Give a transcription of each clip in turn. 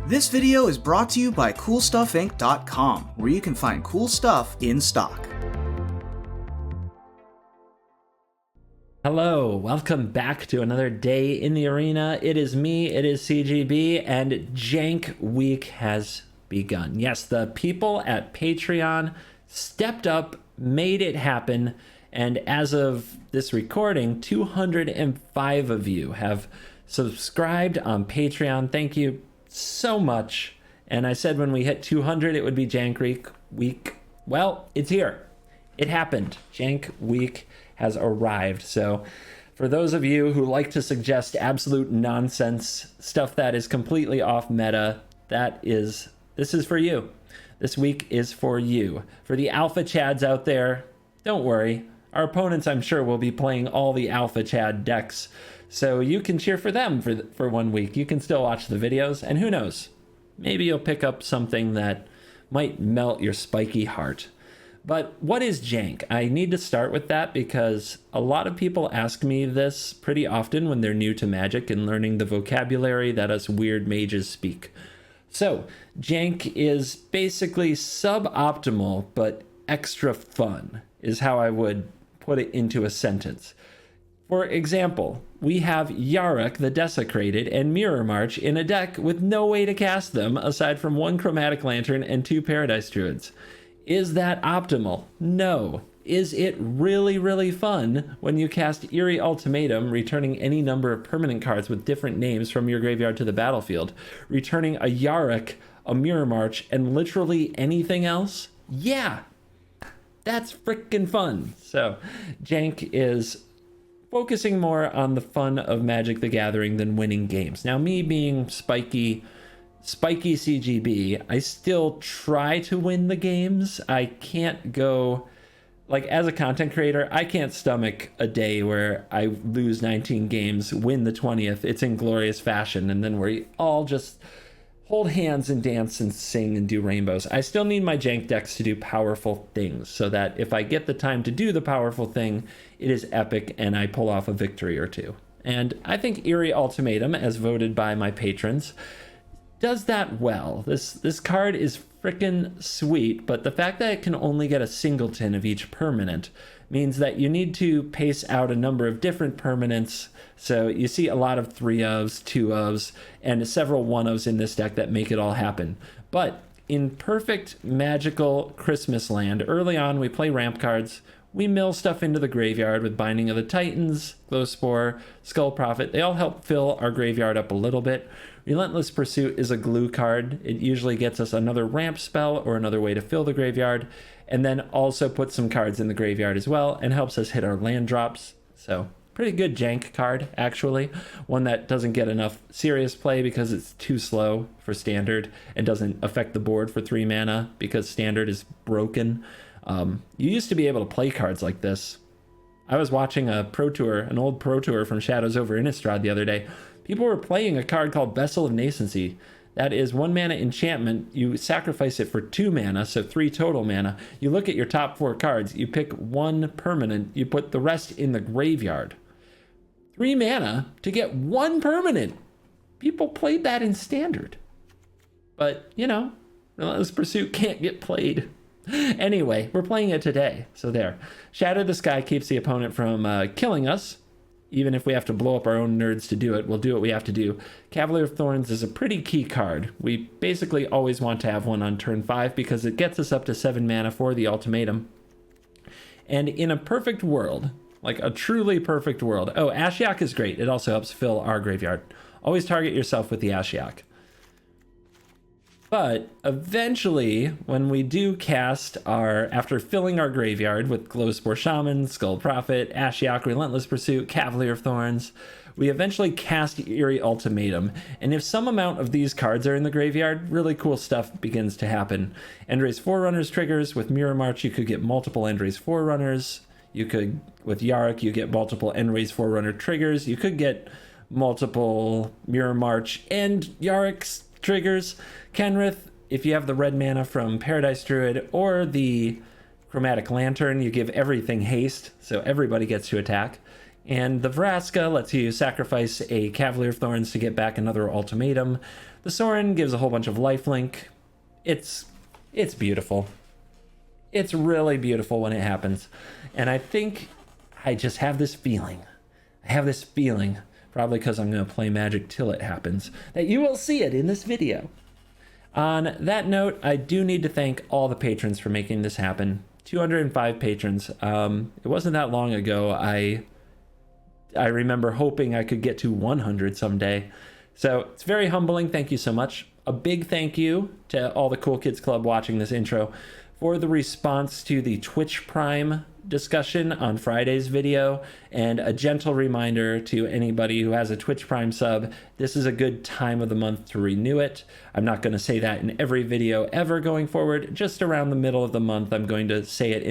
This video is brought to you by CoolStuffInc.com, where you can find cool stuff in stock. Hello, welcome back to another day in the arena. It is me, it is CGB, and Jank Week has begun. Yes, the people at Patreon stepped up, made it happen, and as of this recording, 205 of you have subscribed on Patreon. Thank you so much. And I said when we hit 200 it would be Jank Week. Well, it's here. It happened. Jank Week has arrived. So for those of you who like to suggest absolute nonsense stuff that is completely off meta, this is for you. This week is for you. For the alpha chads out there, don't worry. Our opponents, I'm sure, will be playing all the alpha chad decks, so you can cheer for them for 1 week. You can still watch the videos, and who knows, maybe you'll pick up something that might melt your spiky heart. But what is Jank? I need to start with that because a lot of people ask me this pretty often when they're new to Magic and learning the vocabulary that us weird mages speak. So, Jank is basically suboptimal but extra fun, is how I would put it into a sentence. For example, we have Yarok the Desecrated and Mirror March in a deck with no way to cast them aside from 1 Chromatic Lantern and 2 Paradise Druids. Is that optimal? No. Is it really, really fun when you cast Eerie Ultimatum, returning any number of permanent cards with different names from your graveyard to the battlefield, returning a Yarok, a Mirror March, and literally anything else? Yeah! That's freaking fun. So, Jank is focusing more on the fun of Magic the Gathering than winning games. Now, me being spiky CGB, I still try to win the games. I can't go, like, as a content creator, I can't stomach a day where I lose 19 games, win the 20th, it's in glorious fashion, and then we all just hold hands and dance and sing and do rainbows. I still need my Jank decks to do powerful things so that if I get the time to do the powerful thing, it is epic and I pull off a victory or two. And I think Eerie Ultimatum, as voted by my patrons, does that well. This card is frickin' sweet, but the fact that it can only get a singleton of each permanent means that you need to pace out a number of different permanents. So you see a lot of 3-ofs, 2-ofs, and several 1-ofs in this deck that make it all happen. But in perfect magical Christmas land, early on we play ramp cards, we mill stuff into the graveyard with Binding of the Titans, Glowspore, Skull Prophet. They all help fill our graveyard up a little bit. Relentless Pursuit is a glue card. It usually gets us another ramp spell or another way to fill the graveyard, and then also puts some cards in the graveyard as well and helps us hit our land drops. So pretty good Jank card, actually. One that doesn't get enough serious play because it's too slow for Standard and doesn't affect the board for 3 mana because Standard is broken. You used to be able to play cards like this. I was watching a Pro Tour, an old Pro Tour from Shadows over Innistrad the other day. People were playing a card called Vessel of Nascency. That is 1 mana enchantment. You sacrifice it for 2 mana, so 3 total mana. You look at your top 4 cards. You pick 1 permanent. You put the rest in the graveyard. 3 mana to get 1 permanent. People played that in Standard. But, you know, Relentless Pursuit can't get played. Anyway, we're playing it today, so there. Shatter the Sky keeps the opponent from killing us. Even if we have to blow up our own nerds to do it, we'll do what we have to do. Cavalier of Thorns is a pretty key card. We basically always want to have one on turn 5 because it gets us up to 7 mana for the ultimatum. And in a perfect world, like a truly perfect world... Oh, Ashiok is great. It also helps fill our graveyard. Always target yourself with the Ashiok. But eventually, when we do cast after filling our graveyard with Glowspore Shaman, Skull Prophet, Ashiok, Relentless Pursuit, Cavalier of Thorns, we eventually cast Eerie Ultimatum. And if some amount of these cards are in the graveyard, really cool stuff begins to happen. Endray's Forerunners triggers. With Mirror March, you could get multiple Endray's Forerunners. You could, with Yarok, you get multiple Endray's Forerunner triggers. You could get multiple Mirror March and Yarok's triggers. Kenrith, if you have the red mana from Paradise Druid or the Chromatic Lantern, you give everything haste, so everybody gets to attack. And the Vraska lets you sacrifice a Cavalier Thorns to get back another ultimatum. The Sorin gives a whole bunch of lifelink. It's beautiful. It's really beautiful when it happens. And I think I just have this feeling. Probably because I'm going to play Magic till it happens, that you will see it in this video. On that note, I do need to thank all the patrons for making this happen. 205 patrons. It wasn't that long ago. I remember hoping I could get to 100 someday. So it's very humbling. Thank you so much. A big thank you to all the Cool Kids Club watching this intro for the response to the Twitch Prime discussion on Friday's video, and a gentle reminder to anybody who has a Twitch Prime sub, this is a good time of the month to renew it. I'm not going to say that in every video ever going forward. Just around the middle of the month, I'm going to say it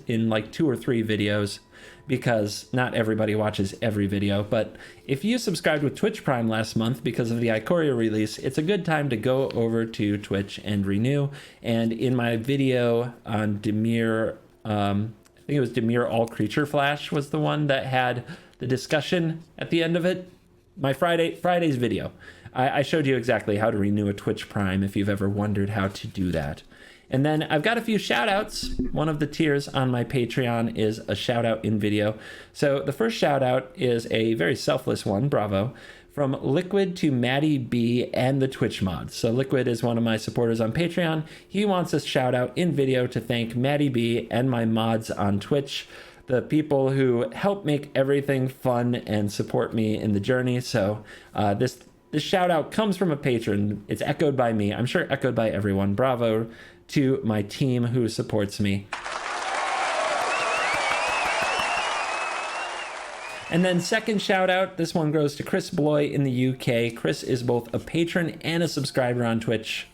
in like 2 or 3 videos, because not everybody watches every video. But if you subscribed with Twitch Prime last month because of the Ikoria release, it's a good time to go over to Twitch and renew. And in my video on Dimir, I think it was Dimir All Creature Flash was the one that had the discussion at the end of it. My Friday's video, I showed you exactly how to renew a Twitch Prime if you've ever wondered how to do that. And then I've got a few shout outs. One of the tiers on my Patreon is a shout out in video. So the first shout out is a very selfless one, bravo, from Liquid to Maddie B and the Twitch mods. So Liquid is one of my supporters on Patreon. He wants a shout out in video to thank Maddie B and my mods on Twitch, the people who help make everything fun and support me in the journey. So this shout out comes from a patron. It's echoed by me. I'm sure echoed by everyone. Bravo to my team who supports me. And then second shout out, this one goes to Chris Bloy in the UK. Chris is both a patron and a subscriber on Twitch.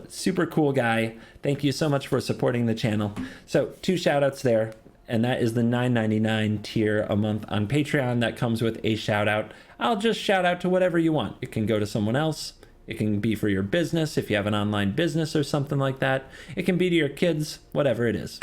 Super cool guy. Thank you so much for supporting the channel. So 2 shout outs there, and that is the $9.99 tier a month on Patreon. That comes with a shout out. I'll just shout out to whatever you want. It can go to someone else. It can be for your business if you have an online business or something like that. It can be to your kids, whatever it is.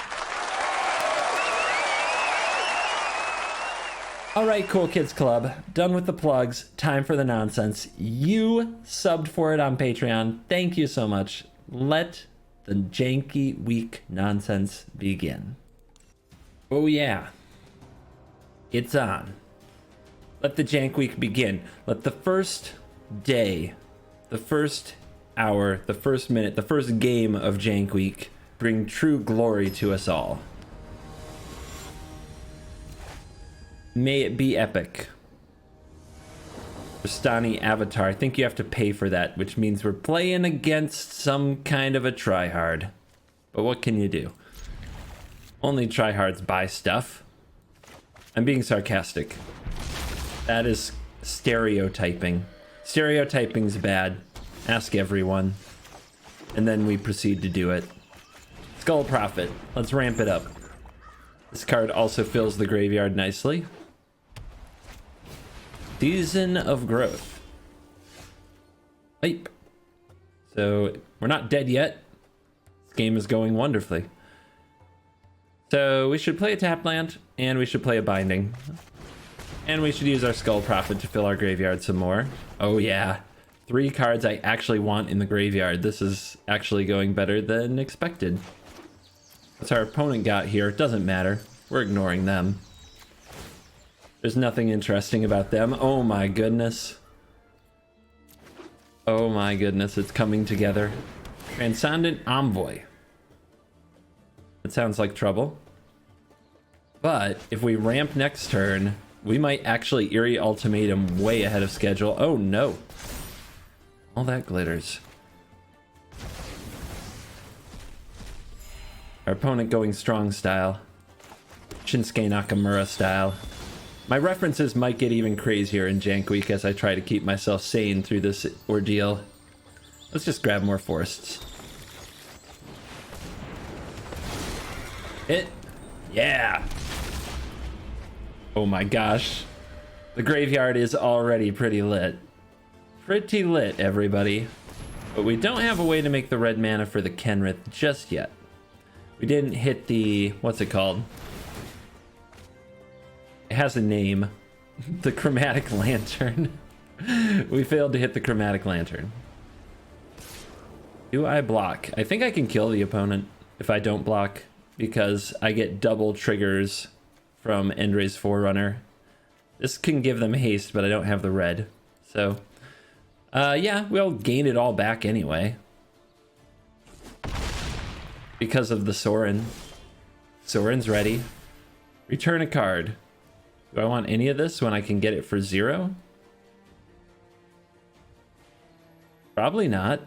All right, Cool Kids Club, done with the plugs. Time for the nonsense. You subbed for it on Patreon. Thank you so much. Let the janky week nonsense begin. Oh yeah, it's on. Let the jank week begin. Let the first day, the first hour, the first minute, the first game of jank week bring true glory to us all. May it be epic. Rastani Avatar. I think you have to pay for that, which means we're playing against some kind of a tryhard. But what can you do? Only tryhards buy stuff. I'm being sarcastic. That is stereotyping. Stereotyping's bad. Ask everyone. And then we proceed to do it. Skull Prophet. Let's ramp it up. This card also fills the graveyard nicely. Season of Growth. Hype. So we're not dead yet. This game is going wonderfully. So we should play a tap land, and we should play a binding. And we should use our Skull Prophet to fill our graveyard some more. Oh yeah. 3 cards I actually want in the graveyard. This is actually going better than expected. What's our opponent got here? It doesn't matter. We're ignoring them. There's nothing interesting about them. Oh my goodness. Oh my goodness, it's coming together. Transcendent Envoy. That sounds like trouble. But if we ramp next turn, we might actually Eerie Ultimatum way ahead of schedule. Oh no. All that glitters. Our opponent going strong style. Shinsuke Nakamura style. My references might get even crazier in Jank Week as I try to keep myself sane through this ordeal. Let's just grab more forests. Hit. Yeah. Oh my gosh. The graveyard is already pretty lit. Pretty lit, everybody. But we don't have a way to make the red mana for the Kenrith just yet. We didn't hit the... what's it called? It has a name. The chromatic lantern. We failed to hit the chromatic lantern. Do I block? I think I can kill the opponent if I don't block, because I get double triggers from Endra's Forerunner. This can give them haste, but I don't have the red. So, yeah, we'll gain it all back anyway. Because of the Sorin. Sorin's ready. Return a card. Do I want any of this when I can get it for 0? Probably not.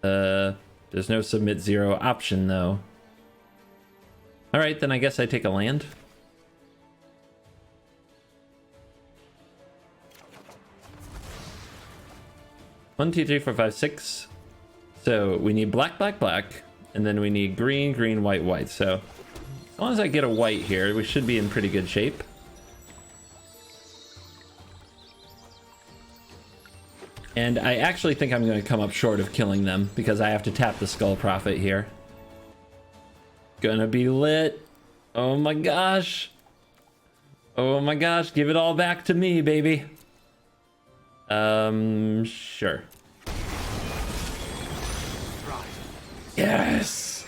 There's no submit 0 option though. Alright, then I guess I take a land. One, two, three, four, five, six. So we need black, black, black, and then we need green, green, white, white. So as long as I get a white here, we should be in pretty good shape. And I actually think I'm going to come up short of killing them because I have to tap the Skull Prophet here. Gonna be lit. Oh my gosh. Oh my gosh, give it all back to me, baby. Sure. Yes.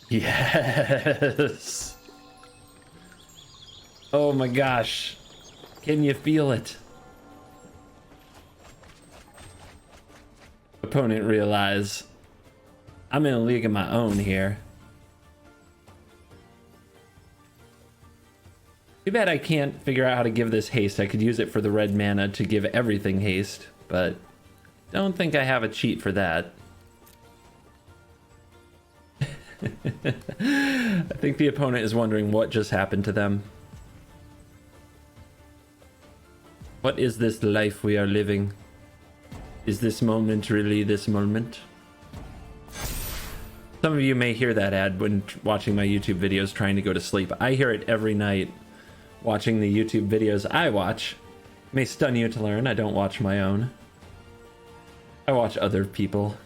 Yes. Oh my gosh. Can you feel it? Opponent realize I'm in a league of my own here. Too bad I can't figure out how to give this haste. I could use it for the red mana to give everything haste, but don't think I have a cheat for that. I think the opponent is wondering what just happened to them. What is this life we are living? Is this moment really this moment? Some of you may hear that ad when watching my YouTube videos trying to go to sleep. I hear it every night watching the YouTube videos I watch. It may stun you to learn I don't watch my own. I watch other people.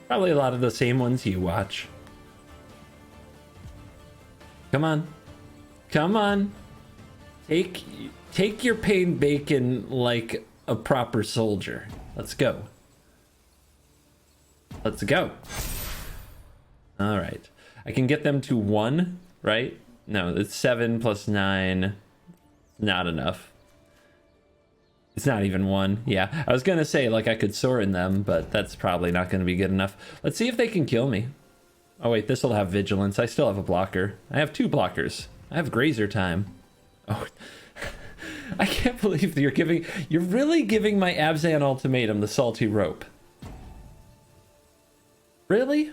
Probably a lot of the same ones you watch. Come on. Come on. Take your pain bacon like a proper soldier. Let's go. Let's go. All right. I can get them to 1, right? No, it's 7 plus 9. Not enough. It's not even 1. Yeah, I was gonna say like I could soar in them, but that's probably not gonna be good enough. Let's see if they can kill me. Oh wait, this will have vigilance. I still have a blocker. I have 2 blockers. I have grazer time. Oh, I can't believe you're really giving my Abzan ultimatum the salty rope. Really?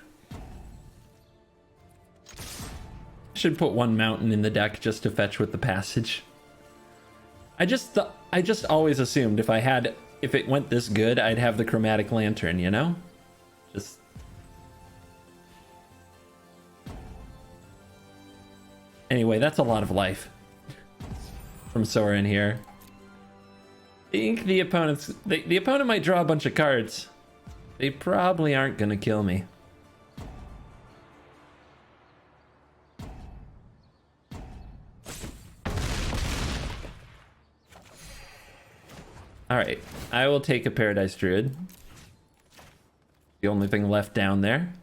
Should put 1 mountain in the deck just to fetch with the passage. I just always assumed if it went this good, I'd have the chromatic lantern, you know? Just anyway, that's a lot of life from Sorin here. I think the opponent might draw a bunch of cards. They probably aren't gonna kill me. Alright, I will take a Paradise Druid. The only thing left down there.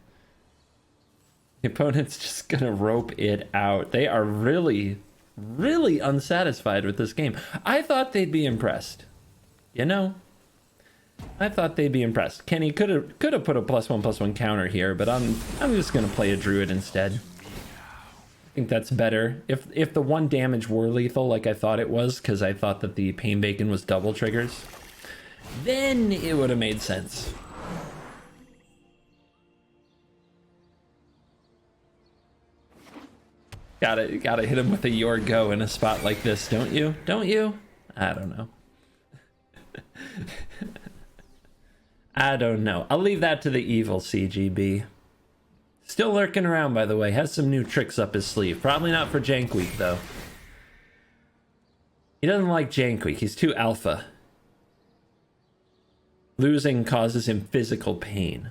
The opponent's just gonna rope it out. They are really, really unsatisfied with this game. I thought they'd be impressed. You know? I thought they'd be impressed. Kenny could have put a +1/+1 counter here, but I'm just gonna play a Druid instead. I think that's better. If the 1 damage were lethal like I thought it was, because I thought that the Pain Bacon was double triggers, then it would have made sense. Gotta hit him with a Your Go in a spot like this, don't you? Don't you? I don't know. I don't know. I'll leave that to the evil CGB. Still lurking around, by the way. Has some new tricks up his sleeve. Probably not for Jank Week, though. He doesn't like Jank Week. He's too alpha. Losing causes him physical pain.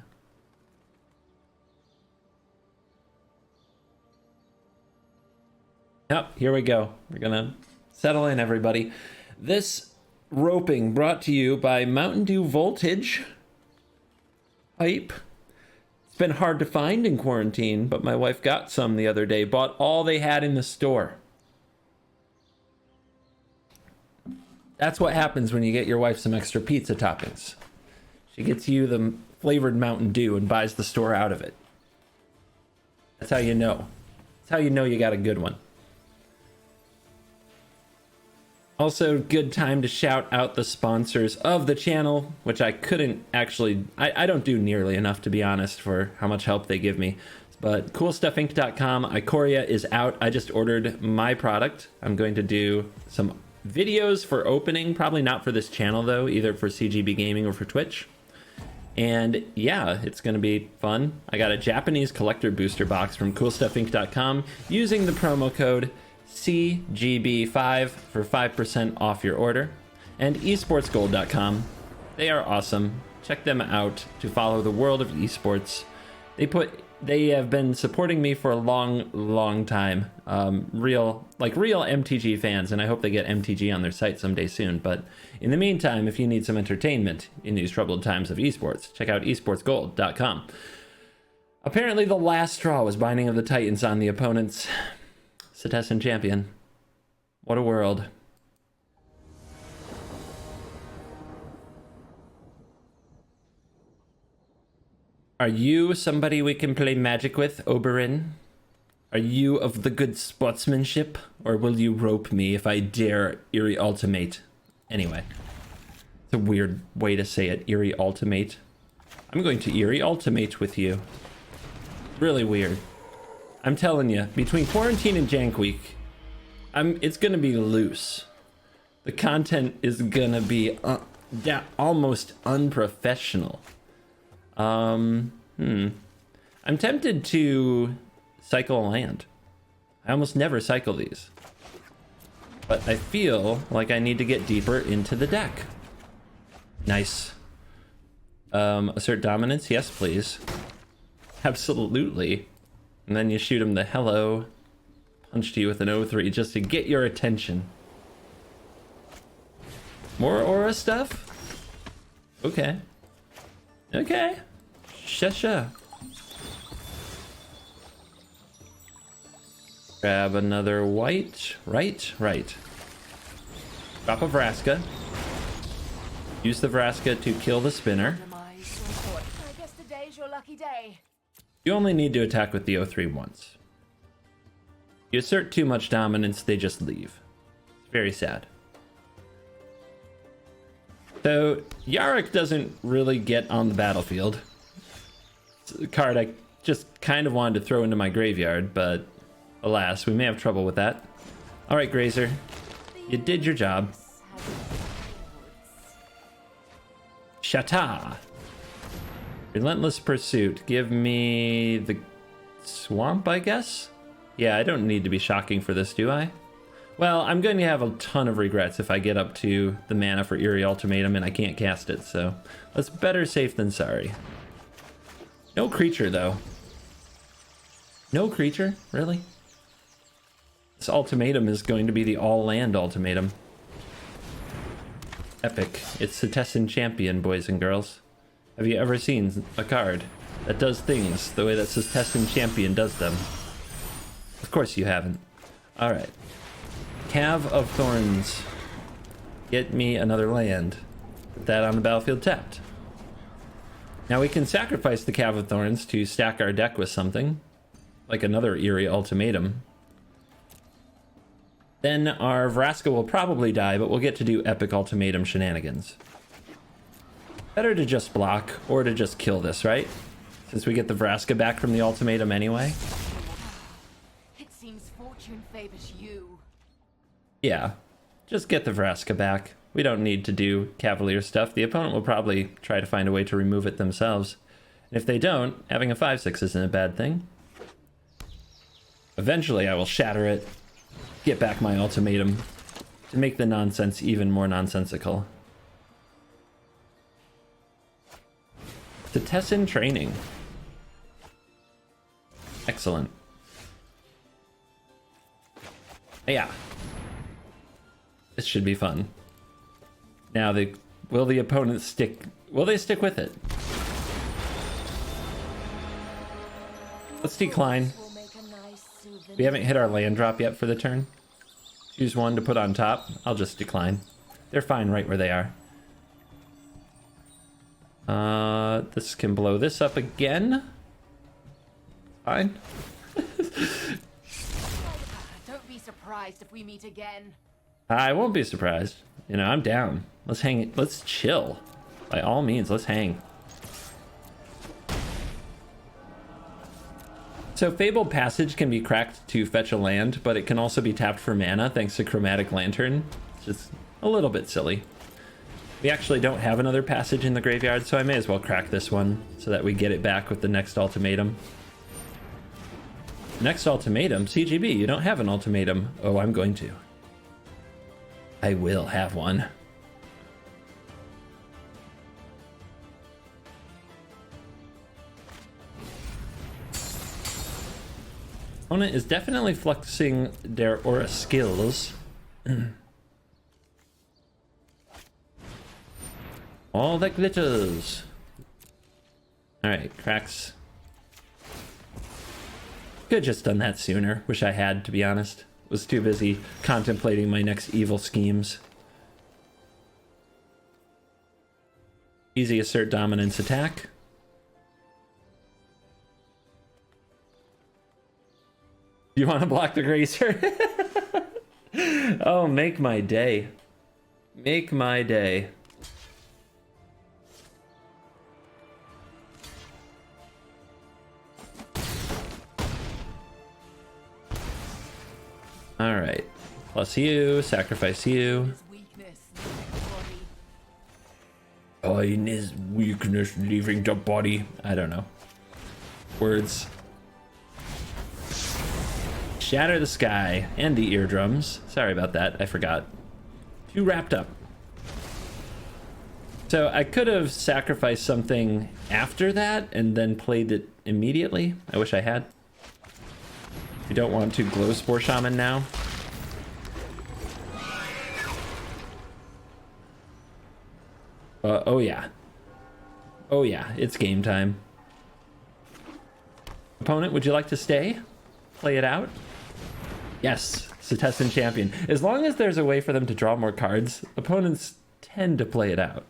Yep, here we go. We're gonna settle in, everybody. This roping brought to you by Mountain Dew Voltage pipe. It's been hard to find in quarantine, but my wife got some the other day. Bought all they had in the store. That's what happens when you get your wife some extra pizza toppings. She gets you the flavored Mountain Dew and buys the store out of it. That's how you know. That's how you know you got a good one. Also, good time to shout out the sponsors of the channel, which I couldn't actually... I don't do nearly enough, to be honest, for how much help they give me. But CoolStuffInc.com, Ikoria is out. I just ordered my product. I'm going to do some videos for opening, probably not for this channel, though, either for CGB Gaming or for Twitch. And yeah, it's going to be fun. I got a Japanese collector booster box from CoolStuffInc.com using the promo code CGB5 for 5% off your order. And eSportsGold.com. They are awesome. Check them out to follow the world of esports. They have been supporting me for a long time. Real MTG fans, and I hope they get MTG on their site someday soon. But in the meantime, if you need some entertainment in these troubled times of esports, check out eSportsGold.com. Apparently the last straw was Binding of the Titans on the opponent's Cetessan champion. What a world. Are you somebody we can play Magic with, Oberyn? Are you of the good sportsmanship? Or will you rope me if I dare Eerie Ultimate? Anyway. It's a weird way to say it, Eerie Ultimate. I'm going to Eerie Ultimate with you. Really weird. I'm telling you, between quarantine and Jank Week, it's gonna be loose. The content is gonna be almost unprofessional. I'm tempted to cycle a land. I almost never cycle these. But I feel like I need to get deeper into the deck. Nice. Assert dominance? Yes, please. Absolutely. And then you shoot him the hello. Punch to you with an 0-3 just to get your attention. More aura stuff? Okay. Okay. Sha. Grab another white. Right. Drop a Vraska. Use the Vraska to kill the spinner. I guess today's your lucky day. You only need to attack with the 0-3 once. You assert too much dominance, they just leave. It's very sad. So, Yarok doesn't really get on the battlefield. It's a card I just kind of wanted to throw into my graveyard, but alas, we may have trouble with that. Alright, Grazer. You did your job. Shatta! Relentless Pursuit. Give me the swamp, I guess? Yeah, I don't need to be shocking for this, do I? Well, I'm going to have a ton of regrets if I get up to the mana for Eerie Ultimatum and I can't cast it, so that's better safe than sorry. No creature, though. No creature? Really? This ultimatum is going to be the all-land ultimatum. Epic. It's Cetessan Champion, boys and girls. Have you ever seen a card that does things the way that Cetessan Champion does them? Of course you haven't. Alright. Cav of Thorns. Get me another land. Put that on the battlefield tapped. Now we can sacrifice the Cav of Thorns to stack our deck with something. Like another Eerie Ultimatum. Then our Vraska will probably die, but we'll get to do Epic Ultimatum shenanigans. Better to just block, or to just kill this, right? Since we get the Vraska back from the ultimatum anyway. It seems fortune favors you. Yeah, just get the Vraska back. We don't need to do Cavalier stuff. The opponent will probably try to find a way to remove it themselves. And if they don't, having a 5/6 isn't a bad thing. Eventually I will shatter it, get back my ultimatum, to make the nonsense even more nonsensical. Cetessan training. Excellent. Yeah. This should be fun. Now, will the opponents stick... Will they stick with it? Let's decline. We haven't hit our land drop yet for the turn. Choose one to put on top. I'll just decline. They're fine right where they are. This can blow this up again. Fine. Don't be surprised if we meet again. I won't be surprised. You know, I'm down. Let's hang. Let's chill. By all means, let's hang. So Fabled Passage can be cracked to fetch a land, but it can also be tapped for mana thanks to Chromatic Lantern. It's just a little bit silly. We actually don't have another passage in the graveyard, so I may as well crack this one so that we get it back with the next ultimatum. Next ultimatum? CGB, you don't have an ultimatum. Oh, I'm going to. I will have one. Opponent is definitely flexing their aura skills. All that glitters. Alright, cracks. Could have just done that sooner. Wish I had, to be honest. Was too busy contemplating my next evil schemes. Easy assert dominance attack. You want to block the Grazer? Oh, make my day. Make my day. All right. Plus you, sacrifice you. In his weakness, leaving the body. I don't know. Words. Shatter the sky and the eardrums. Sorry about that. I forgot. Too wrapped up. So I could have sacrificed something after that and then played it immediately. I wish I had. You don't want to Glow Spore Shaman now. Oh yeah. Oh yeah, it's game time. Opponent, would you like to stay? Play it out? Yes, Setessan Champion. As long as there's a way for them to draw more cards, opponents tend to play it out.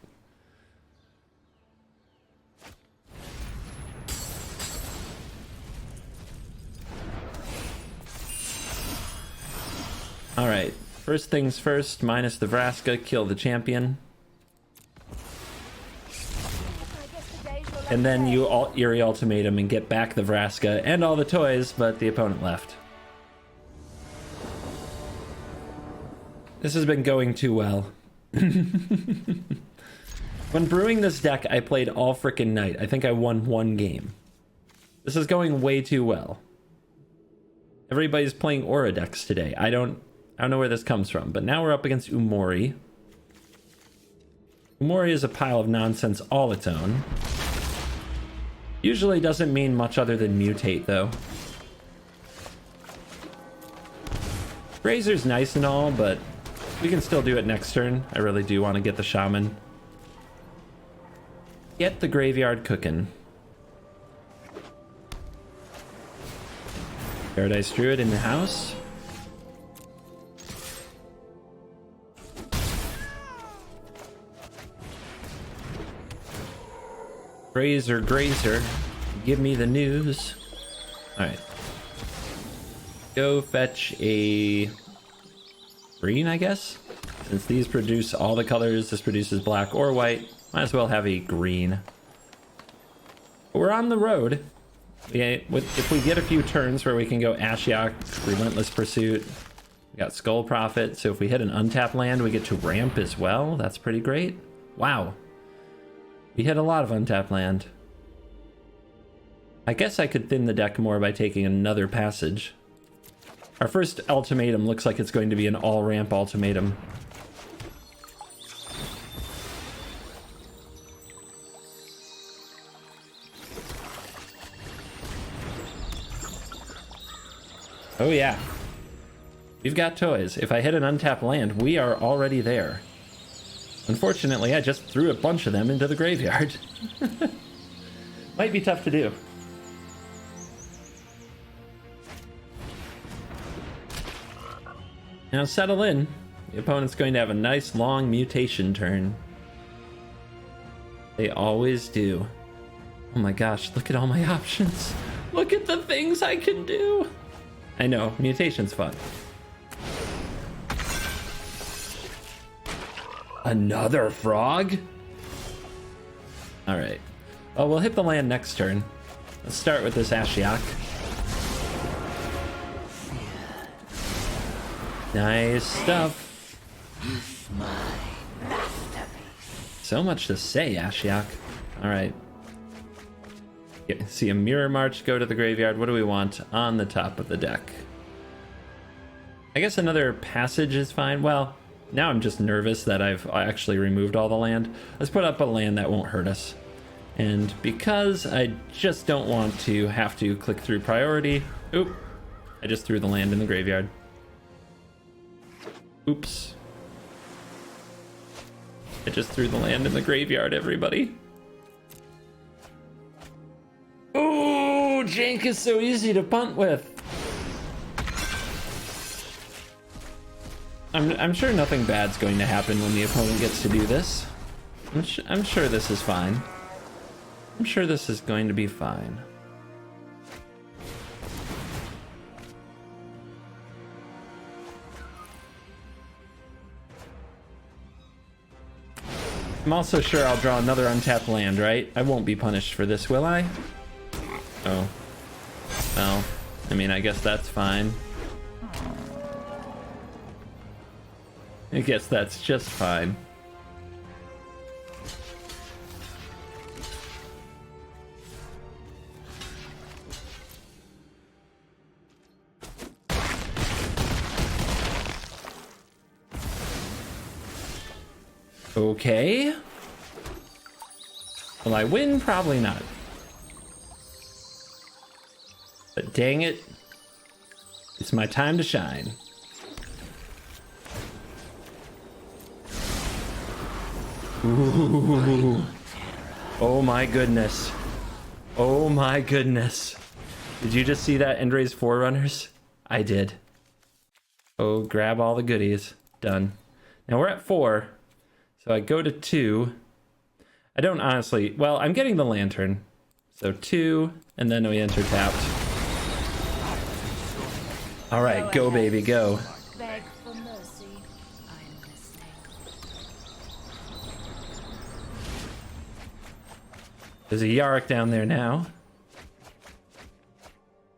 Alright, first things first, minus the Vraska, kill the champion. And then you Eerie Ultimatum and get back the Vraska and all the toys, but the opponent left. This has been going too well. When brewing this deck, I played all frickin' night. I think I won one game. This is going way too well. Everybody's playing aura decks today. I don't know where this comes from, but now we're up against Umori. Umori is a pile of nonsense all its own. Usually doesn't mean much other than mutate, though. Grazer's nice and all, but we can still do it next turn. I really do want to get the Shaman. Get the graveyard cooking. Paradise Druid in the house. Grazer, give me the news. Alright. Go fetch a green, I guess? Since these produce all the colors, this produces black or white. Might as well have a green. But we're on the road. If we get a few turns where we can go Ashiok, Relentless Pursuit. We got Skull Prophet, so if we hit an untapped land, we get to ramp as well. That's pretty great. Wow. We hit a lot of untapped land. I guess I could thin the deck more by taking another passage. Our first ultimatum looks like it's going to be an all-ramp ultimatum. Oh yeah. We've got toys. If I hit an untapped land, we are already there. Unfortunately, I just threw a bunch of them into the graveyard. Might be tough to do. Now settle in. The opponent's going to have a nice long mutation turn. They always do. Oh my gosh, look at all my options. Look at the things I can do. I know, mutation's fun. Another frog? Alright. Well, we'll hit the land next turn. Let's start with this Ashiok. Nice stuff. So much to say, Ashiok. Alright. See a Mirror March go to the graveyard. What do we want on the top of the deck? I guess another Passage is fine. Well, now I'm just nervous that I've actually removed all the land. Let's put up a land that won't hurt us. And because I just don't want to have to click through priority, oop, I just threw the land in the graveyard. Oops. I just threw the land in the graveyard, everybody. Ooh, Jank is so easy to punt with. I'm sure nothing bad's going to happen when the opponent gets to do this. I'm sure this is fine. I'm sure this is going to be fine. I'm also sure I'll draw another untapped land, right? I won't be punished for this, will I? Oh. Well, I mean, I guess that's fine. I guess that's just fine. Okay. Will I win? Probably not. But dang it, it's my time to shine. Ooh. Oh my goodness. Oh my goodness. Did you just see that Endra's Forerunners? I did. Oh, grab all the goodies. Done. Now we're at 4. So I go to 2. I don't honestly... Well, I'm getting the Lantern. So 2, and then we enter tapped. Alright, go baby, go. Beg for mercy. I'm listening. There's a Yarok down there now.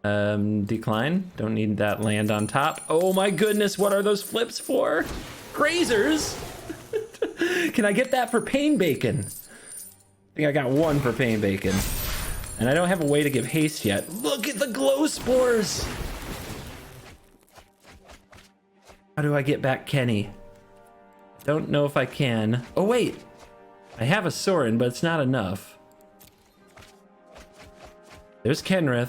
Decline. Don't need that land on top. Oh my goodness, what are those flips for? Grazers! Can I get that for Pain Bacon? I think I got 1 for Pain Bacon. And I don't have a way to give haste yet. Look at the glow spores! How do I get back Kenny? Don't know if I can. Oh wait! I have a Sorin, but it's not enough. There's Kenrith.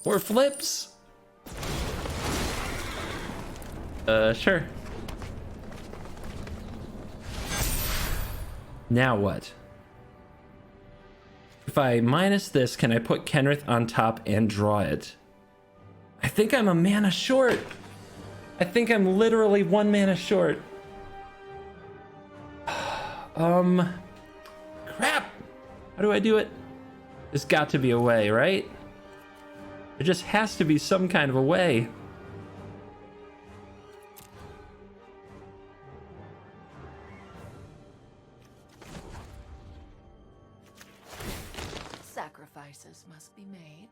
More flips? Sure. Now what? If I minus this, can I put Kenrith on top and draw it? I think I'm a mana short. I think I'm literally 1 mana short. Crap! How do I do it? There's got to be a way, right? There just has to be some kind of a way. Sacrifices must be made.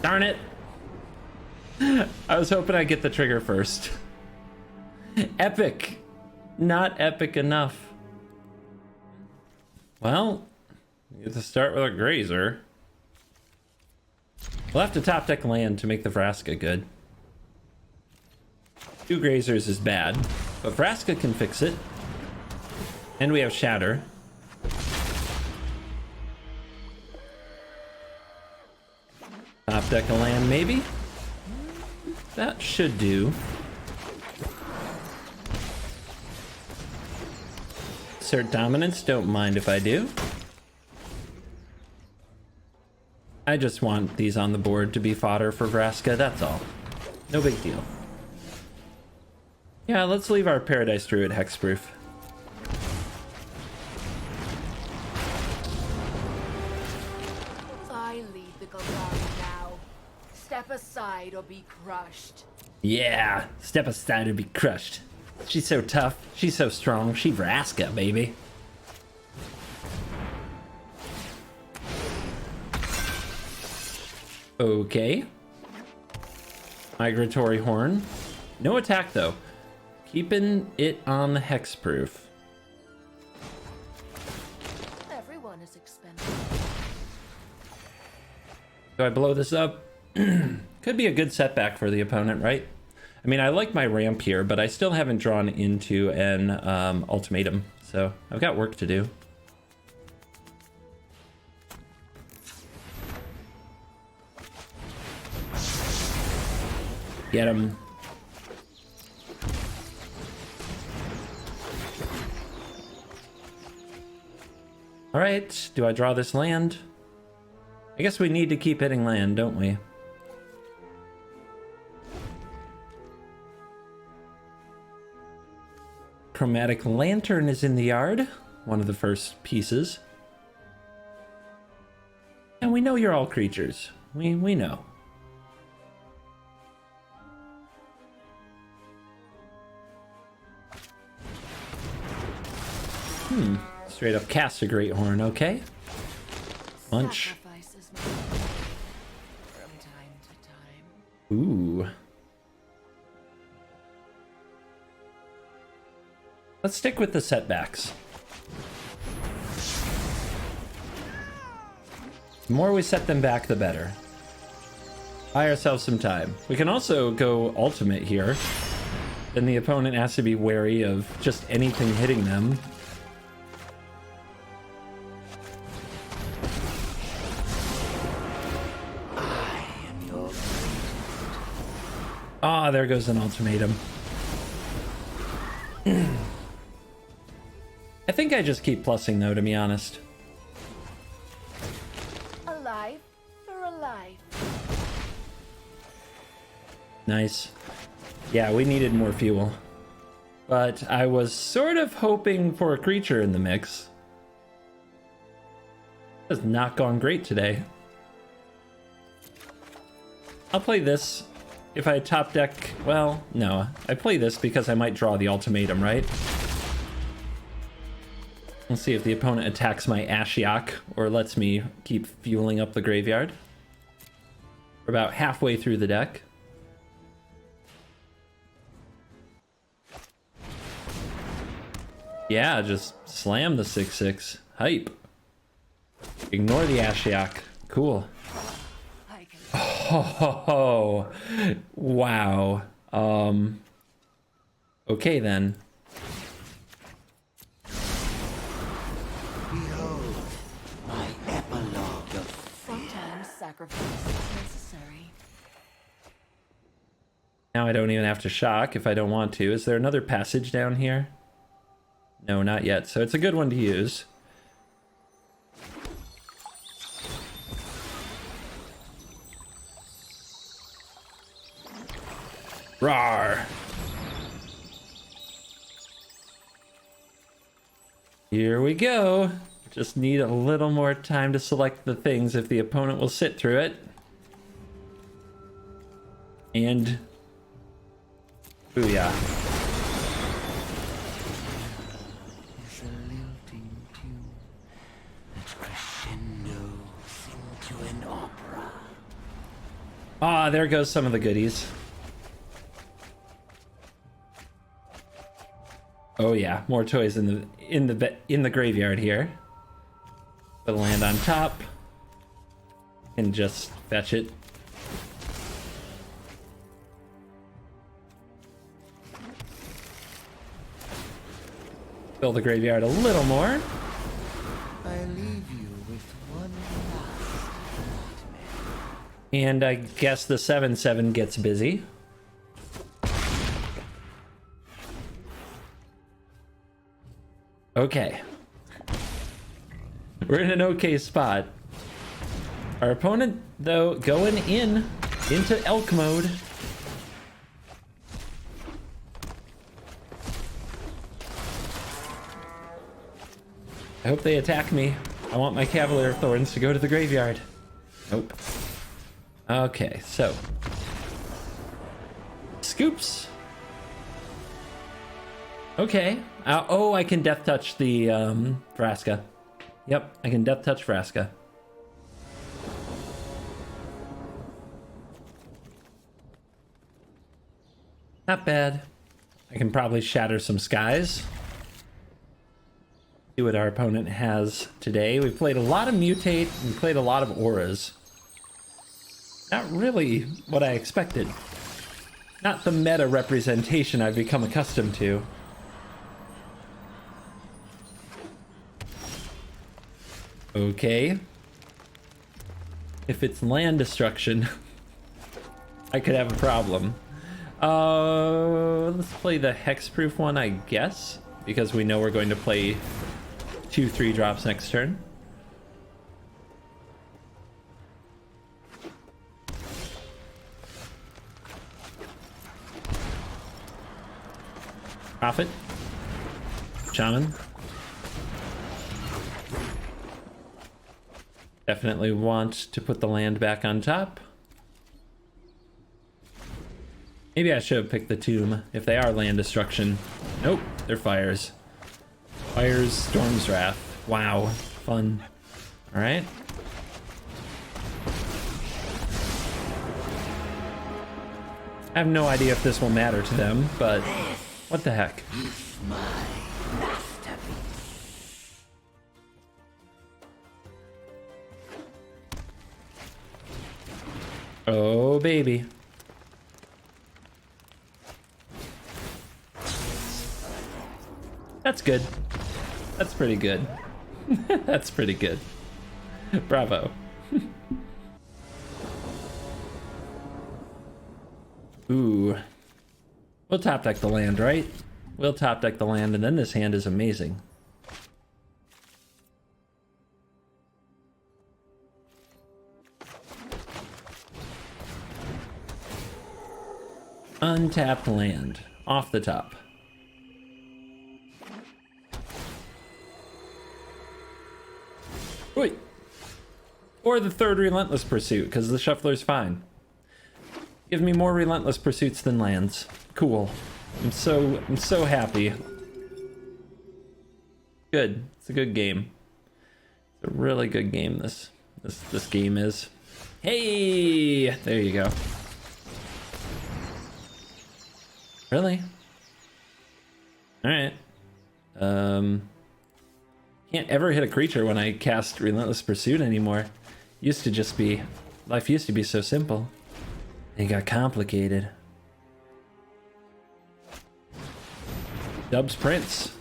Darn it! I was hoping I'd get the trigger first. Epic! Not epic enough. Well, you get to start with a Grazer. We'll have to top deck land to make the Vraska good. 2 Grazers is bad. But Vraska can fix it. And we have Shatter. Top deck a land, maybe? That should do. Assert dominance, don't mind if I do. I just want these on the board to be fodder for Vraska, that's all. No big deal. Yeah, let's leave our Paradise Druid hexproof. I lead the Golgari now. Step aside or be crushed. Yeah, step aside or be crushed. She's so tough, she's so strong, she Vraska, baby. Okay. Migratory Horn. No attack though. Keeping it on the hexproof. Everyone is expensive. Do I blow this up? Could be a good setback for the opponent, right? I mean, I like my ramp here, but I still haven't drawn into an ultimatum, so I've got work to do. Get him. All right, do I draw this land? I guess we need to keep hitting land, don't we? Chromatic Lantern is in the yard, one of the first pieces. And we know you're all creatures. We know. Straight up cast a Great Horn, okay. Lunch. Sacrifices must be made from time to time. Ooh. Let's stick with the setbacks. The more we set them back, the better. Buy ourselves some time. We can also go ultimate here. Then the opponent has to be wary of just anything hitting them. Ah, there goes an ultimatum. I think I just keep plussing though, to be honest. A life for a life. Nice. Yeah, we needed more fuel. But I was sort of hoping for a creature in the mix. Has not gone great today. I'll play this. If I top deck, well, no. I play this because I might draw the ultimatum, right? Let's see if the opponent attacks my Ashiok or lets me keep fueling up the graveyard. We're about halfway through the deck. Yeah, just slam the 6/6. Hype. Ignore the Ashiok. Cool. I can Oh, wow. Okay then. Behold, my epilogue of sometimes sacrifice is necessary. Now I don't even have to shock if I don't want to. Is there another passage down here? No, not yet. So it's a good one to use. Rawr! Here we go. Just need a little more time to select the things if the opponent will sit through it. And booyah. is a lilting tune that crescendos into an opera. Ah, there goes some of the goodies. Oh yeah, more toys in the graveyard here. Put a land on top and just fetch it. Fill the graveyard a little more. I leave you with one last nightmare. And I guess the 7/7 gets busy. Okay. We're in an okay spot. Our opponent, though, going into elk mode. I hope they attack me. I want my Cavalier of Thorns to go to the graveyard. Nope. Okay, so. Scoops. Okay. Oh, I can Death Touch the Vraska. Yep, I can Death Touch Vraska. Not bad. I can probably shatter some skies. See what our opponent has today. We played a lot of Mutate and played a lot of Auras. Not really what I expected. Not the meta representation I've become accustomed to. Okay. If it's land destruction, I could have a problem. Let's play the hexproof one, I guess, because we know we're going to play 2/3 drops next turn. Prophet. Shaman. Definitely want to put the land back on top. Maybe I should have picked the tomb if they are land destruction. Nope, they're fires. Fires, Storm's Wrath. Wow, fun. All right. I have no idea if this will matter to them, but what the heck? My masterpiece. Oh, baby. That's good. That's pretty good. That's pretty good. Bravo. Ooh. We'll top deck the land, right? We'll top deck the land, and then this hand is amazing. Untapped land. Off the top. Wait. Or the third Relentless Pursuit, because the Shuffler's fine. Give me more Relentless Pursuits than lands. Cool. I'm so happy. Good. It's a good game. It's a really good game, this game is. Hey! There you go. Really? Alright. Can't ever hit a creature when I cast Relentless Pursuit anymore. Life used to be so simple. It got complicated. Dubs Prince.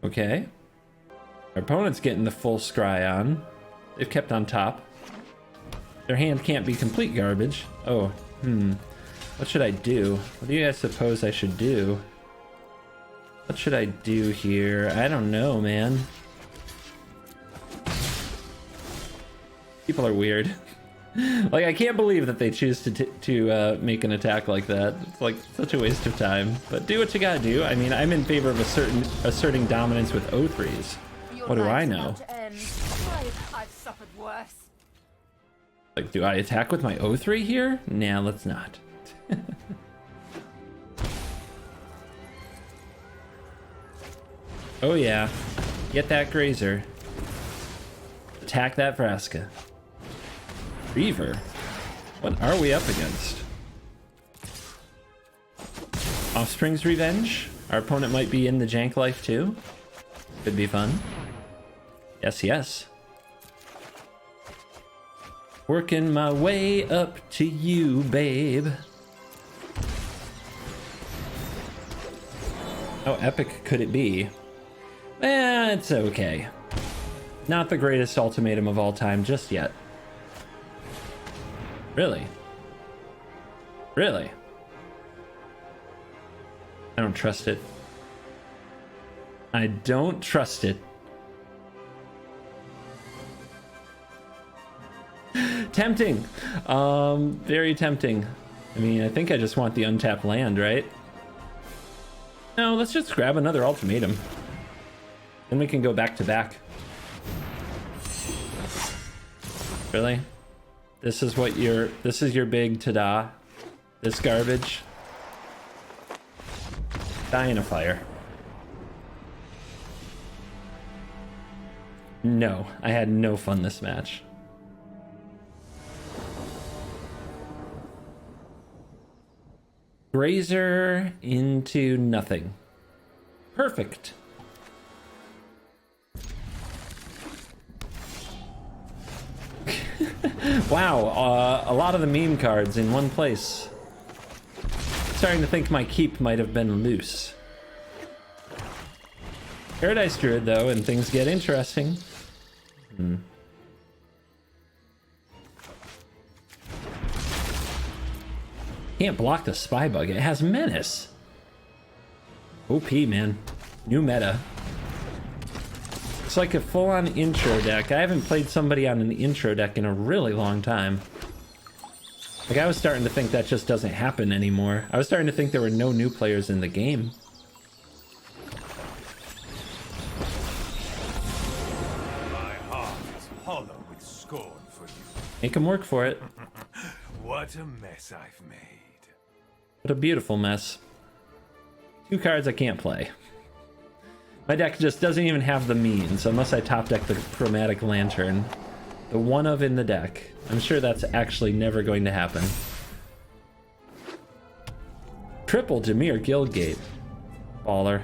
Okay. Our opponent's getting the full scry on. They've kept on top. Their hand can't be complete garbage. Oh, what should I do? What do you guys suppose I should do? What should I do here? I don't know, man. People are weird. Like, I can't believe that they choose to make an attack like that. It's like such a waste of time. But do what you gotta do. I mean, I'm in favor of asserting dominance with O3s. What do I know? I've suffered worse. Like, do I attack with my O3 here? Nah, let's not. Oh yeah, get that Grazer. Attack that Vraska. Reaver? What are we up against? Offspring's Revenge? Our opponent might be in the Jank life too. Could be fun. Yes, yes. Working my way up to you, babe. How epic could it be? It's okay. Not the greatest ultimatum of all time just yet. Really? Really? I don't trust it. I don't trust it. Tempting. Very tempting. I mean, I think I just want the untapped land, right? No, let's just grab another ultimatum. Then we can go back to back. Really? This is your big ta-da? This garbage? Die in a fire. No, I had no fun this match. Grazer into nothing. Perfect. Wow, a lot of the meme cards in one place. Starting to think my keep might have been loose. Paradise Druid though, and things get interesting. Can't block the Spy Bug. It has Menace. OP, man. New meta. It's like a full-on intro deck. I haven't played somebody on an intro deck in a really long time. Like, I was starting to think that just doesn't happen anymore. I was starting to think there were no new players in the game. My heart is hollow with scorn for you. Make him work for it. What a mess I've made. What a beautiful mess. 2 cards I can't play. My deck just doesn't even have the means, unless I top deck the Chromatic Lantern. The one of in the deck. I'm sure that's actually never going to happen. Triple Jameer Guildgate. Baller.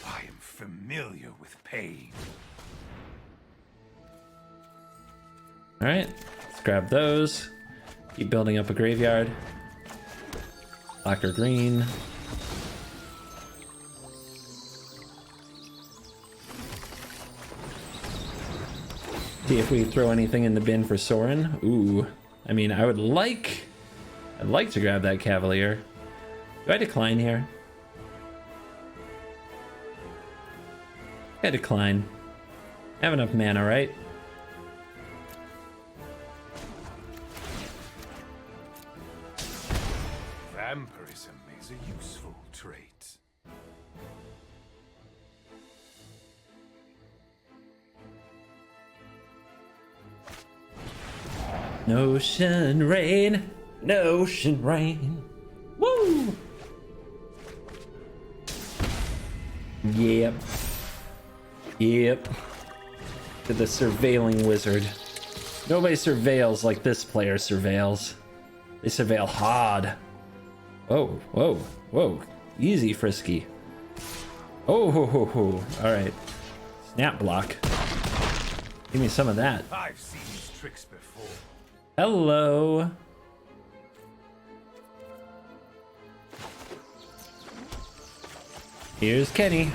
I am familiar with pain. Alright, let's grab those. Keep building up a graveyard. Black or green. See if we throw anything in the bin for Sorin. Ooh. I mean, I'd like to grab that Cavalier. Do I decline here? I decline. I have enough mana, right? Vampirism is a useful trait. Notion rain, notion rain. Woo! Yep. Yep. To the surveilling wizard. Nobody surveils like this player surveils. They surveil hard. Whoa, whoa, whoa. Easy, Frisky. Oh, ho, ho, ho. All right. Snap block. Give me some of that. I've seen these tricks before. Hello. Here's Kenny. You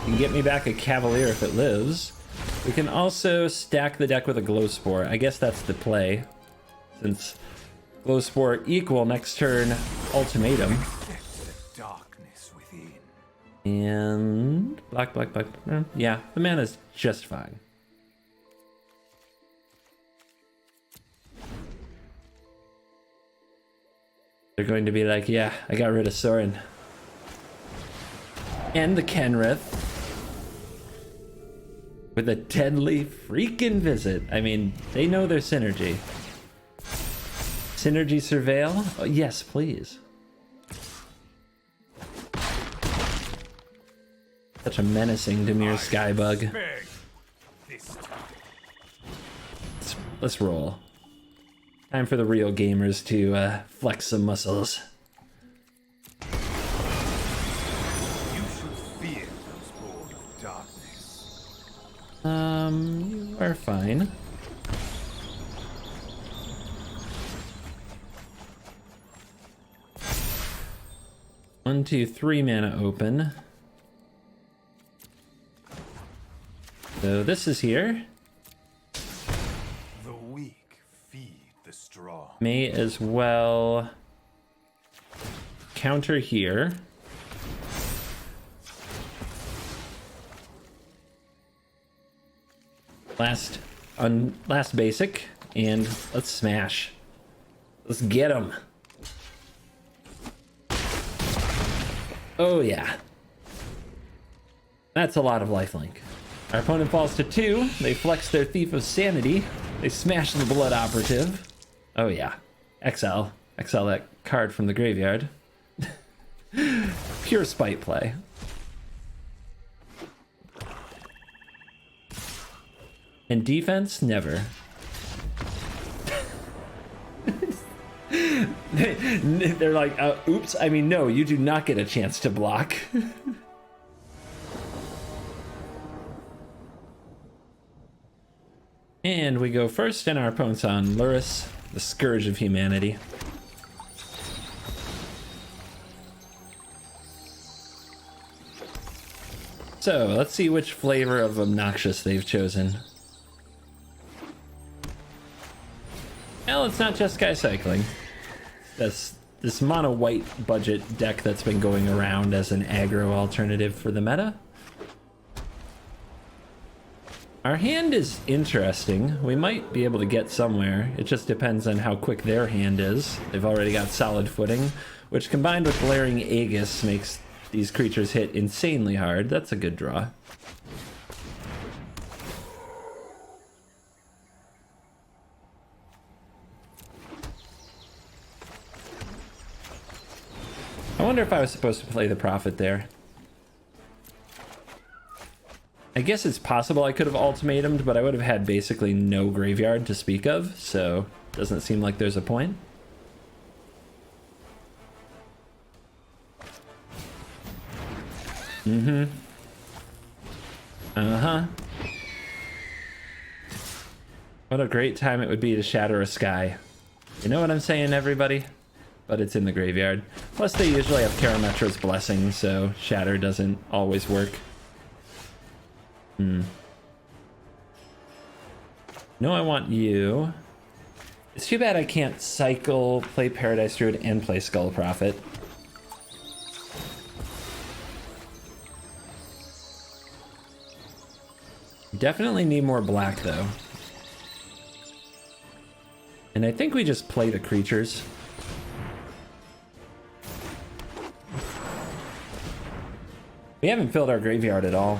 can get me back a Cavalier if it lives. We can also stack the deck with a Glow Spore. I guess that's the play. Since Glow Spore equal next turn ultimatum. Darkness within. And black. Yeah, the mana's just fine. They're going to be like, yeah, I got rid of Sorin. And the Kenrith. With a deadly freaking visit. I mean, they know their synergy. Synergy surveil? Oh, yes, please. Such a menacing Dimir Skybug. Beg this time. Let's roll. Time for the real gamers to flex some muscles. You should fear those born of darkness. You are fine. 1, 2, 3 mana open. So this is here. The weak feed the strong. May as well counter here. Last basic, and let's smash. Let's get him. Oh yeah. That's a lot of lifelink. Our opponent falls to 2. They flex their Thief of Sanity. They smash the Blood Operative. Oh yeah. Exile that card from the graveyard. Pure spite play. And defense, never. They're like, oops, I mean, no, you do not get a chance to block. And we go first, and our opponent's on Luris, the Scourge of Humanity. So, let's see which flavor of obnoxious they've chosen. Well, it's not just Sky Cycling. That's this mono white budget deck that's been going around as an aggro alternative for the meta. Our hand is interesting. We might be able to get somewhere. It just depends on how quick their hand is. They've already got solid footing, which combined with Blaring Aegis makes these creatures hit insanely hard. That's a good draw. I wonder if I was supposed to play the Prophet there. I guess it's possible I could have ultimatumed, but I would have had basically no graveyard to speak of, so doesn't seem like there's a point. What a great time it would be to shatter a sky. You know what I'm saying, everybody? But it's in the graveyard. Plus they usually have Karametra's Blessing, so shatter doesn't always work. No, I want you. It's too bad I can't cycle, play Paradise Druid, and play Skull Prophet. Definitely need more black, though. And I think we just play the creatures. We haven't filled our graveyard at all.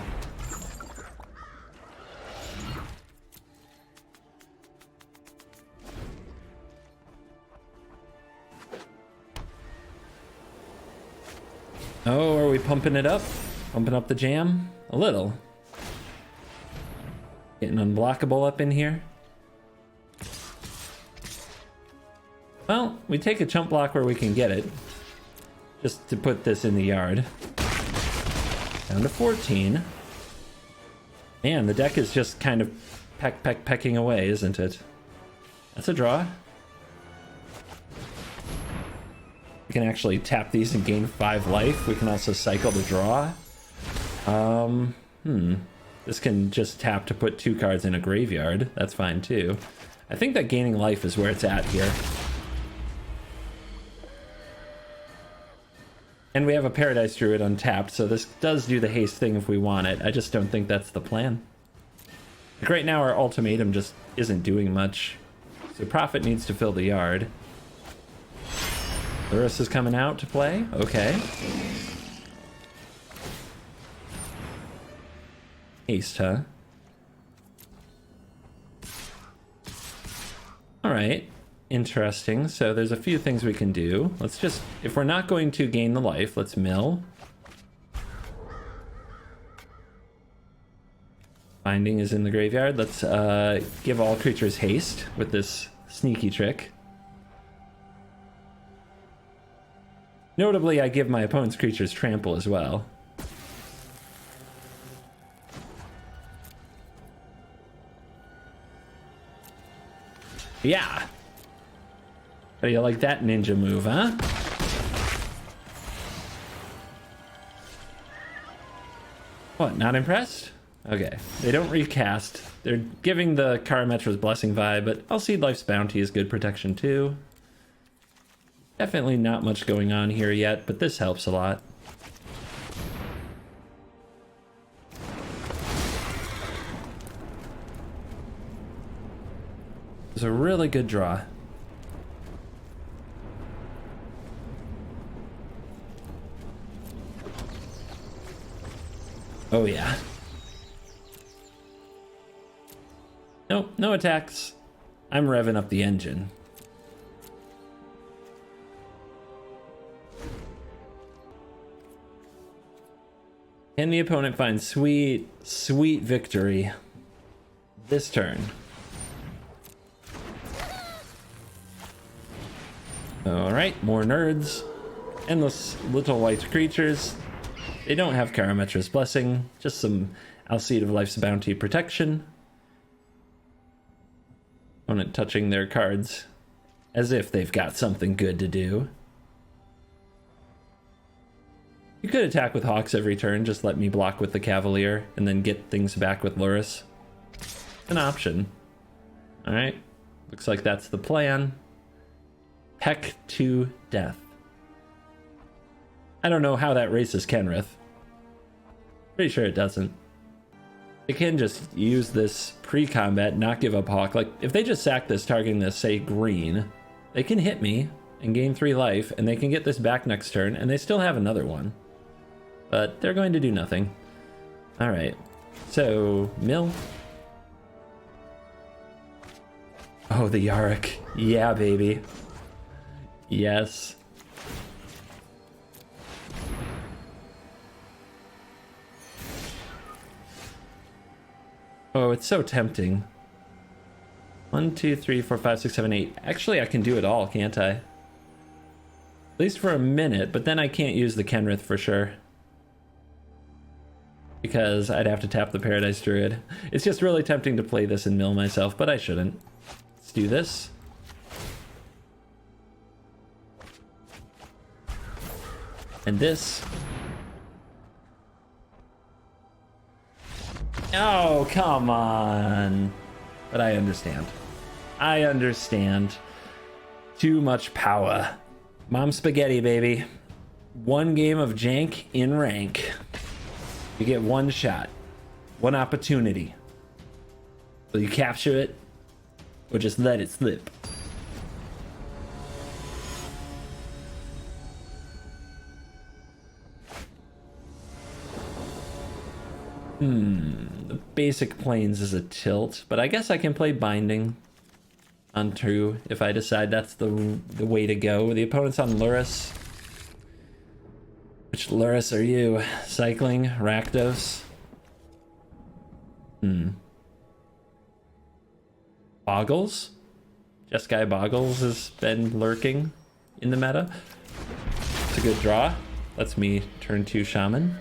Oh, are we pumping it up? Pumping up the jam? A little. Getting unblockable up in here. Well, we take a chump block where we can get it. Just to put this in the yard. Down to 14. Man, the deck is just kind of pecking away, isn't it? That's a draw. We can actually tap these and gain 5 life. We can also cycle to draw. This can just tap to put 2 cards in a graveyard. That's fine too. I think that gaining life is where it's at here. And we have a Paradise Druid untapped, so this does do the haste thing if we want it. I just don't think that's the plan. Like right now our ultimatum just isn't doing much. So Prophet needs to fill the yard. Luris is coming out to play. Okay. Haste, huh? Alright. Interesting. So there's a few things we can do. Let's just, if we're not going to gain the life, let's mill. Binding is in the graveyard. Let's give all creatures haste with this sneaky trick. Notably, I give my opponent's creatures trample as well. Yeah. How do you like that ninja move, huh? What, not impressed? Okay, they don't recast. They're giving the Karametra's Blessing vibe, but Alseid Life's Bounty is good protection too. Definitely not much going on here yet, but this helps a lot. It's a really good draw. Oh yeah. Nope, no attacks. I'm revving up the engine. Can the opponent find sweet, sweet victory this turn? Alright, more nerds. Endless little white creatures. They don't have Karametra's Blessing, just some Alseid of Life's Bounty protection. Opponent touching their cards as if they've got something good to do. You could attack with Hawks every turn, just let me block with the Cavalier and then get things back with Lurrus. An option. Alright, looks like that's the plan. Peck to death. I don't know how that races Kenrith. Pretty sure it doesn't. They can just use this pre-combat, not give up Hawk. Like, if they just sack this, targeting this, say, green, they can hit me and gain 3 life, and they can get this back next turn, and they still have another one. But they're going to do nothing. Alright. So, mill. Oh, the Yarok. Yeah, baby. Yes. Oh, it's so tempting. 1, 2, 3, 4, 5, 6, 7, 8. Actually, I can do it all, can't I? At least for a minute, but then I can't use the Kenrith for sure. Because I'd have to tap the Paradise Druid. It's just really tempting to play this and mill myself, but I shouldn't. Let's do this. And this. Oh, come on. But I understand. I understand. Too much power. Mom spaghetti, baby. 1 game of Jank in rank. You get 1 shot. 1 opportunity. Will you capture it? Or just let it slip? The basic planes is a tilt, but I guess I can play Binding on 2 if I decide that's the way to go. The opponent's on Lurrus. Which Lurrus are you? Cycling? Rakdos? Boggles? Jeskai Boggles has been lurking in the meta. It's a good draw. Lets me turn 2 Shaman.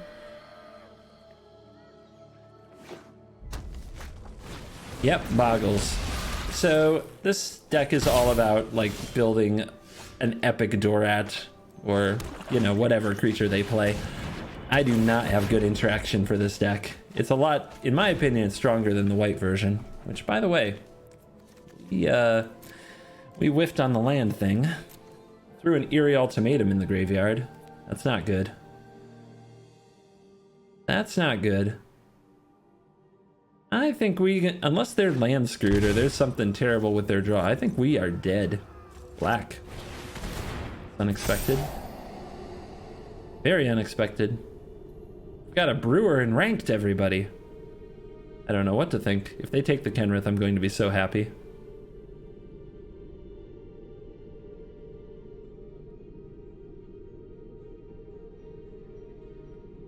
Yep, Boggles. So this deck is all about like building an epic Dorat or, you know, whatever creature they play. I do not have good interaction for this deck. It's a lot, in my opinion, it's stronger than the white version, which, by the way, we whiffed on the land thing. Threw an eerie ultimatum in the graveyard. That's not good. That's not good. I think we, unless they're land screwed or there's something terrible with their draw, I think we are dead. Black. Unexpected. Very unexpected. We've got a brewer in ranked, everybody. I don't know what to think. If they take the Kenrith, I'm going to be so happy.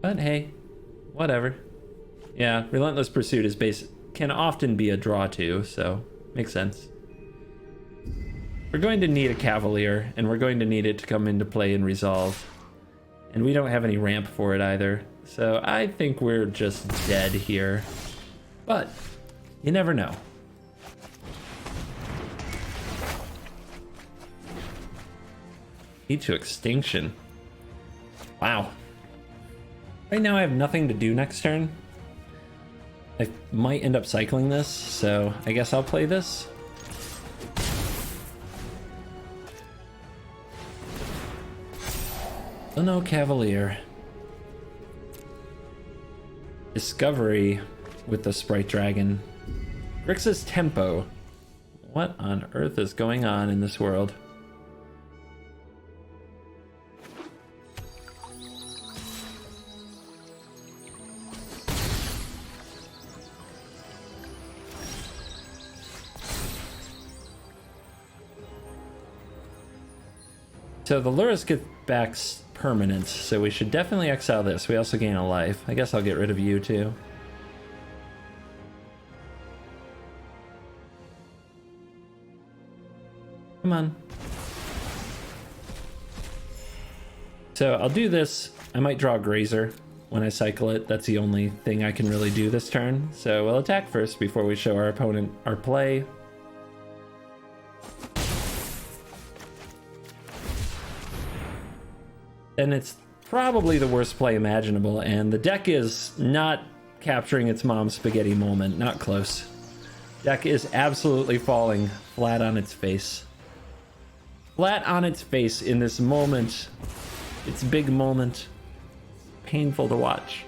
But hey, whatever. Yeah, Relentless Pursuit is can often be a draw too, so makes sense. We're going to need a Cavalier, and we're going to need it to come into play and resolve. And we don't have any ramp for it either, so I think we're just dead here. But you never know. Lead to extinction. Wow. Right now I have nothing to do next turn, I might end up cycling this, so I guess I'll play this. Oh no, Cavalier. Discovery with the Sprite Dragon. Grixis Tempo. What on earth is going on in this world? So the Lurrus get back permanence, so we should definitely exile this. We also gain a life. I guess I'll get rid of you too. Come on. So I'll do this. I might draw a Grazer when I cycle it. That's the only thing I can really do this turn. So we'll attack first before we show our opponent our play. And it's probably the worst play imaginable, and the deck is not capturing its mom's spaghetti moment. Not close. Deck is absolutely falling flat on its face. Flat on its face in this moment. It's a big moment. Painful to watch.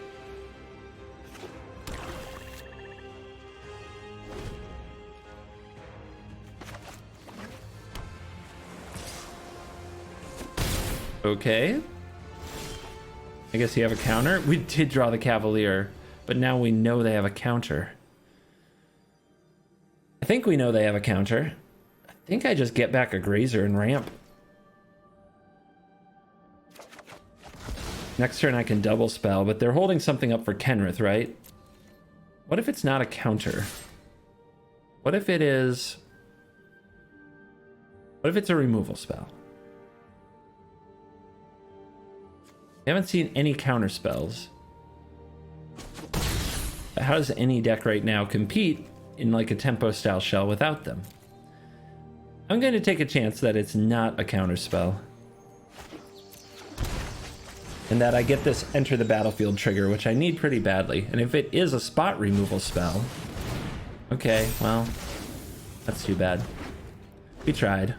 Okay. I guess you have a counter. We did draw the Cavalier, but now we know they have a counter. I think we know they have a counter. I think I just get back a Grazer and ramp. Next turn I can double spell, but they're holding something up for Kenrith, right? What if it's not a counter? What if it is... What if it's a removal spell? I haven't seen any counter spells. How does any deck right now compete in like a tempo style shell without them? I'm going to take a chance that it's not a counter spell. And that I get this enter the battlefield trigger, which I need pretty badly. And if it is a spot removal spell... Okay, well, that's too bad. We tried.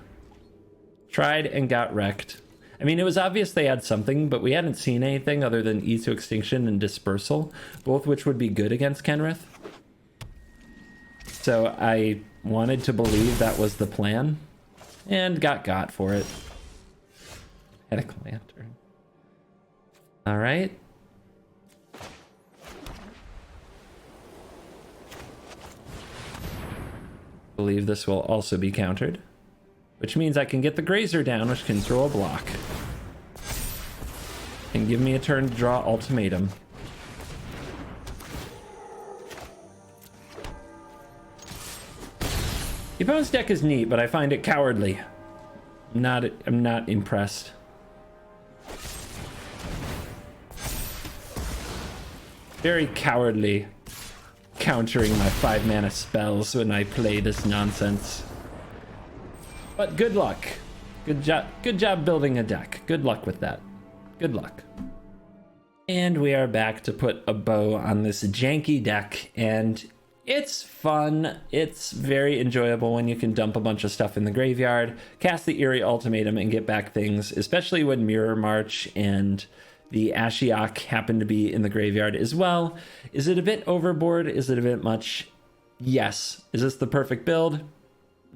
Tried and got wrecked. I mean, it was obvious they had something, but we hadn't seen anything other than E to Extinction and Dispersal, both which would be good against Kenrith. So I wanted to believe that was the plan, and got for it. Headache Lantern. All right. Believe this will also be countered. Which means I can get the Grazer down, which can throw a block. And give me a turn to draw Ultimatum. The opponent's deck is neat, but I find it cowardly. I'm not impressed. Very cowardly. Countering my 5-mana spells when I play this nonsense. But good luck. Good job building a deck. Good luck with that. Good luck. And we are back to put a bow on this janky deck, and it's fun. It's very enjoyable when you can dump a bunch of stuff in the graveyard, cast the Eerie Ultimatum, and get back things, especially when Mirror March and the Ashiok happen to be in the graveyard as well. Is it a bit overboard? Is it a bit much? Yes. Is this the perfect build?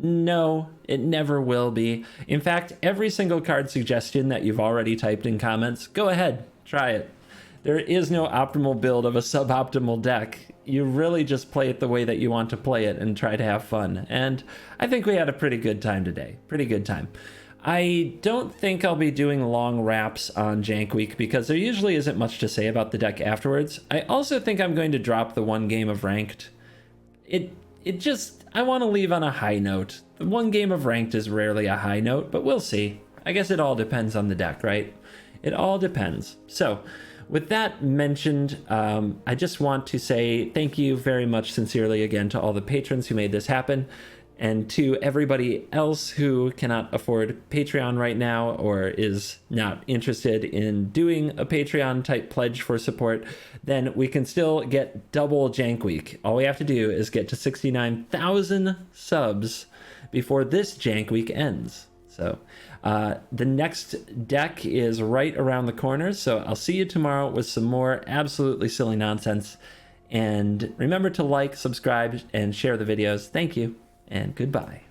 No, it never will be. In fact, every single card suggestion that you've already typed in comments, go ahead, try it. There is no optimal build of a suboptimal deck. You really just play it the way that you want to play it and try to have fun. And I think we had a pretty good time today. Pretty good time. I don't think I'll be doing long wraps on Jank Week because there usually isn't much to say about the deck afterwards. I also think I'm going to drop the one game of Ranked. I want to leave on a high note. The one game of Ranked is rarely a high note, but we'll see. I guess it all depends on the deck, right? It all depends. So, with that mentioned, I just want to say thank you very much sincerely again to all the patrons who made this happen. And to everybody else who cannot afford Patreon right now or is not interested in doing a Patreon type pledge for support, then we can still get double Jank Week. All we have to do is get to 69,000 subs before this Jank Week ends. So the next deck is right around the corner. So I'll see you tomorrow with some more absolutely silly nonsense. And remember to like, subscribe, and share the videos. Thank you, and goodbye.